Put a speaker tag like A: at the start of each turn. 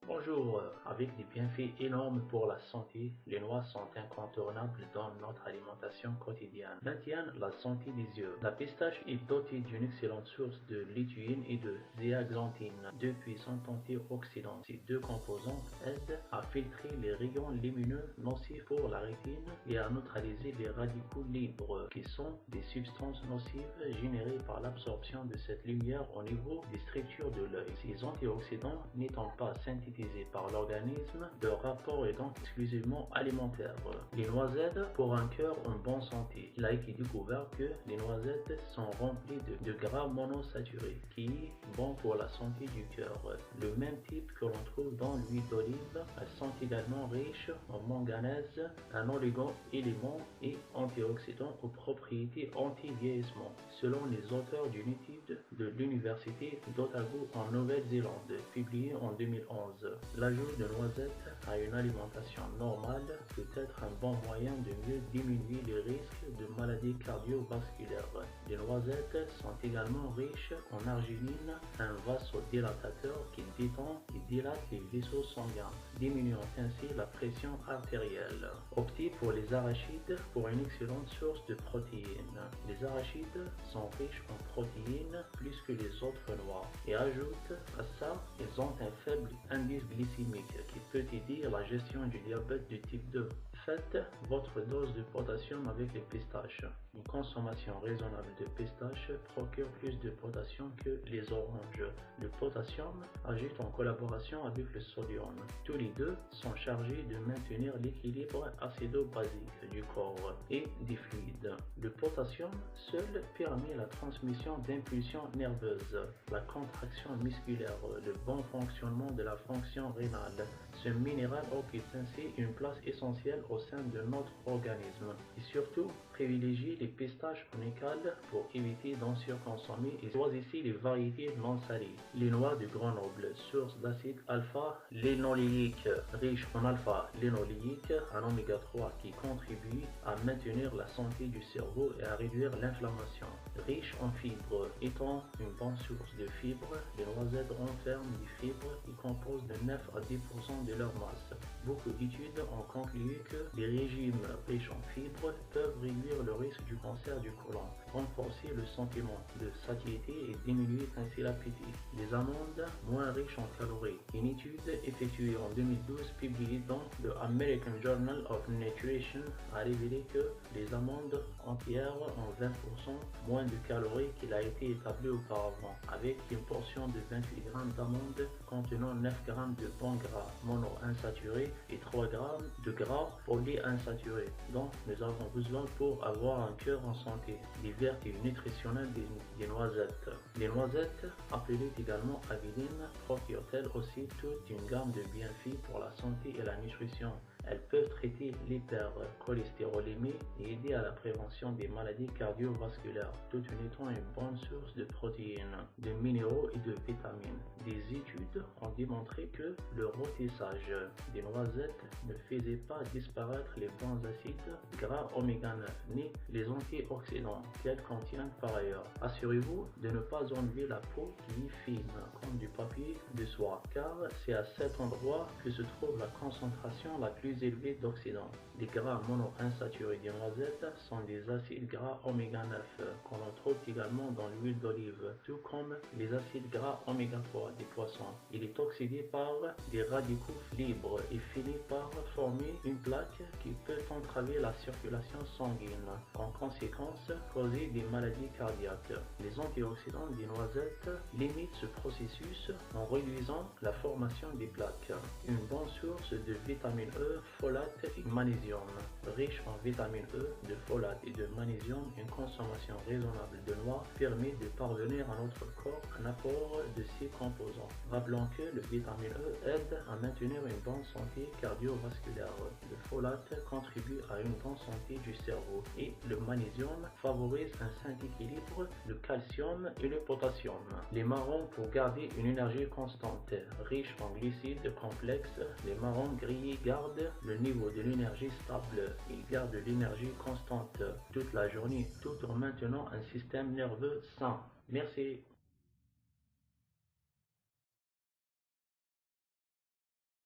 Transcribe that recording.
A: Bonjour, avec des bienfaits énormes pour la santé, les noix sont incontournables dans notre alimentation quotidienne. Maintiennent la santé des yeux. La pistache est dotée d'une excellente source de lutéine et de zéaxanthine, deux puissants antioxydants. Ces deux composants aident à filtrer les rayons lumineux nocifs pour la rétine et à neutraliser les radicaux libres, qui sont des substances nocives générées par l'absorption de cette lumière au niveau des structures de l'œil. Ces antioxydants n'étant pas synthétisés par l'organisme, leur rapport est donc exclusivement alimentaire. Les noisettes pour un cœur en bonne santé. Il a été découvert que les noisettes sont remplies de gras monosaturés, qui est bon pour la santé du cœur. Le même type que l'on trouve dans l'huile d'olive, elles sont également riches en manganèse, un oligo-élément et antioxydants aux propriétés anti-vieillissement, selon les auteurs d'une étude de l'université d'Otago en Nouvelle-Zélande, publiée en 2011. L'ajout de noisettes à une alimentation normale peut être un bon moyen de mieux diminuer les risques de maladies cardiovasculaires. Les noisettes sont également riches en arginine, un vasodilatateur qui détend et dilate les vaisseaux sanguins, diminuant ainsi la pression artérielle. Optez pour les arachides pour une excellente source de protéines. Les arachides sont riches en protéines plus que les autres noix et ajoutent à ça, ils ont un faible indice glycémique qui peut aider à la gestion du diabète de type 2. Faites votre dose de potassium avec les pistaches. Une consommation raisonnable de pistaches procure plus de potassium que les oranges. Le potassium agit en collaboration avec le sodium. Tous les deux sont chargés de maintenir l'équilibre acido-basique du corps et des fluides. Le potassium seul permet la transmission d'impulsions nerveuses, la contraction musculaire, le bon fonctionnement de la fonction rénale. Ce minéral occupe ainsi une place essentielle au sein de notre organisme et surtout privilégiez les pistaches onicales pour éviter d'en surconsommer et choisissez les variétés non salées. Les noix de Grenoble, source d'acide alpha-lénoléique, riche en alpha-lénoléique, un oméga 3 qui contribue à maintenir la santé du cerveau et à réduire l'inflammation. Riche en fibres, étant une bonne source de fibres, les noisettes renferment des fibres qui composent de 9 à 10% de leur masse. Beaucoup d'études ont conclu que les régimes riches en fibres peuvent réduire le risque du cancer du côlon, renforcer le sentiment de satiété et diminuer ainsi l'appétit. Les amandes moins riches en calories. Une étude effectuée en 2012 publiée dans le American Journal of Nutrition a révélé que les amandes entières ont 20% moins de calories qu'il a été établi auparavant, avec une portion de 28 g d'amandes contenant 9 g de bons gras monoinsaturés et 3 g de gras polyinsaturés dont nous avons besoin pour avoir un cœur en santé. Les vertus nutritionnelles des noisettes. Les noisettes, appelées également avidines, procurent-elles aussi toute une gamme de bienfaits pour la santé et la nutrition. Elles peuvent traiter l'hypercholestérolémie et aider à la prévention des maladies cardiovasculaires, tout en étant une bonne source de protéines, de minéraux et de vitamines. Des études ont démontré que le rôtissage des noisettes ne faisait pas disparaître les bons acides gras oméga 9 ni les antioxydants qu'elles contiennent par ailleurs. Assurez-vous de ne pas enlever la peau qui est fine comme du papier de soie, car c'est à cet endroit que se trouve la concentration la plus élevée d'oxydants. Les gras monoinsaturés des noisettes sont des acides gras oméga 9 qu'on retrouve également dans l'huile d'olive, tout comme les acides gras oméga 3 des poissons. Il est oxydé par des radicaux libres et finit par former une plaque qui peut entraver la circulation sanguine, en conséquence causer des maladies cardiaques. Les antioxydants des noisettes limitent ce processus en réduisant la formation des plaques. Une bonne source de vitamine E, folate et magnésium. Riche en vitamine E, de folate et de magnésium, une consommation raisonnable de noix permet de parvenir à notre corps un apport de ces composants. Rappelons que le vitamine E aide à maintenir une bonne santé cardiovasculaire. Le folate contribue à une bonne santé du cerveau et le magnésium favorise un sain équilibre, le calcium et le potassium. Les marrons pour garder une énergie constante. Riche en glucides complexes, les marrons grillés gardent le niveau de l'énergie stable. Ils gardent l'énergie constante toute la journée tout en maintenant un système nerveux sain. Merci.